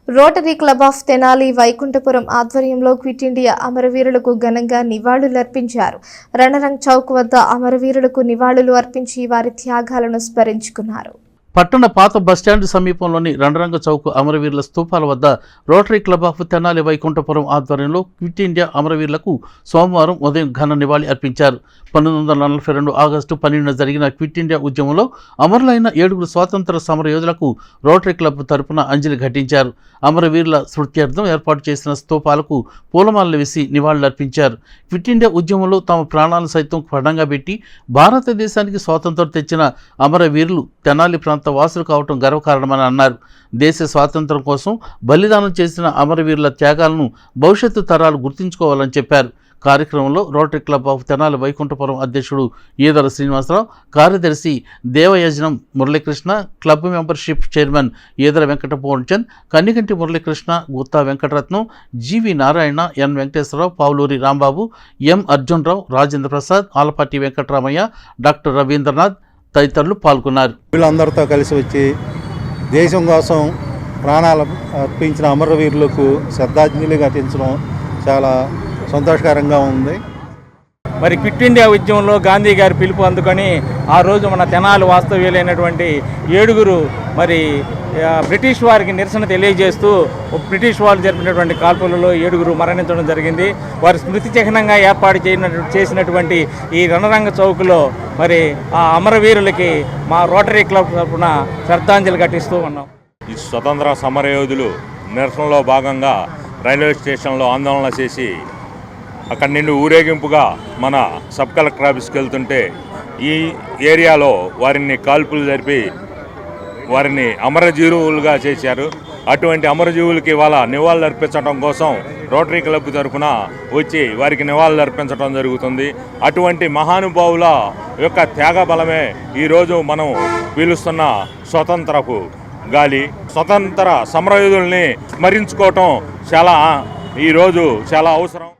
Rotary club of Tenali Vaikunthapuram ఆధ్వర్యంలో quit India అమరవీరులకు ఘనంగా నివాళులర్పించారు. రణరంగ్ చౌక్ వద్ద అమరవీరులకు నివాళులు అర్పించి వారి త్యాగాలను స్మరించుకున్నారు. పట్టణ పాత బస్టాండ్ సమీపంలోని రణరంగ చౌక్ అమరవీరుల స్తూపాల వద్ద rotary club of Tenali Vaikunthapuram ఆధ్వర్యంలో క్విట్ ఇండియా అమరవీరులకు సోమవారం ఉదయం ఘన నివాళి అర్పించారు. 1942 ఆగస్టు 12న జరిగిన క్విట్ ఇండియా ఉద్యమంలో అమరులైన 7 స్వాతంత్ర సమర యోధులకు రోటరీ క్లబ్ తరపున అంజలి ఘటించారు. అమరవీరుల స్మృత్యర్థం ఏర్పాటు చేసిన స్తూపాలకు పూలమాలలు వేసి నివాళులర్పించారు. క్విట్ ఇండియా ఉద్యమంలో తమ ప్రాణాలను సైతం పణంగా పెట్టి భారతదేశానికి స్వాతంత్రం తెచ్చిన అమరవీరులు తెనాలి ప్రాంత వాసులు కావటం గర్వకారణమని అన్నారు. దేశ స్వాతంత్రం కోసం బలిదానం చేసిన అమరవీరుల త్యాగాలను భవిష్యత్తు తరాలు గుర్తుంచుకోవాలని చెప్పారు. కార్యక్రమంలో rotary club of Tenali Vaikunthapuram అధ్యక్షుడు ఈదర శ్రీనివాసరావు, కార్యదర్శి Devayajanam Muralikrishna, club membership chairman Edara Venkatapurnachand, Kanniganti Muralikrishna, Gutta Venkataratnam, GV Narayana, N Venkateswararao, Pavuluri Rambabu, M Arjunarao, Rajendra Prasad, Alapati Venkataramaiah, doctor Ravindranath తదితరులు పాల్గొన్నారు. వీళ్ళందరితో కలిసి వచ్చి దేశం కోసం ప్రాణాలు అర్పించిన అమరవీరులకు శ్రద్ధాంజలి ఘటించడం చాలా సంతోషకరంగా ఉంది. మరి క్విట్ ఇండియా ఉద్యమంలో గాంధీ గారి పిలుపు అందుకొని ఆ రోజు మన తెనాలి వాస్తవ్యులైనటువంటి 7 మరి బ్రిటిష్ వారికి నిరసన తెలియజేస్తూ బ్రిటిష్ వాళ్ళు జరిపినటువంటి కాల్పులలో 7 మరణించడం జరిగింది. వారి స్మృతి చిహ్నంగా ఏర్పాటు చేసినటువంటి ఈ రణరంగ చౌక్లో మరి ఆ అమరవీరులకి మా రోటరీ క్లబ్ తరఫున శ్రద్ధాంజలి ఘటిస్తూ ఉన్నాం. ఈ స్వతంత్ర సమరయోధులు నిరసనలో భాగంగా రైల్వే స్టేషన్లో ఆందోళన చేసి అక్కడి నుండి ఊరేగింపుగా మన సబ్ కలెక్టర్ ఆఫీస్కి వెళ్తుంటే ఈ ఏరియాలో వారిని కాల్పులు జరిపి వారిని అమరజీవులుగా చేశారు. అటువంటి అమరజీవులకి వాళ్ళ నివాళులు అర్పించడం కోసం రోటరీ క్లబ్ తరఫున వచ్చి వారికి నివాళులు అర్పించడం జరుగుతుంది. అటువంటి మహానుభావుల యొక్క త్యాగ బలమే ఈరోజు మనం పీలుస్తున్న స్వతంత్రపు గాలి. స్వతంత్ర సమరయోధుల్ని స్మరించుకోవటం ఈరోజు చాలా అవసరం.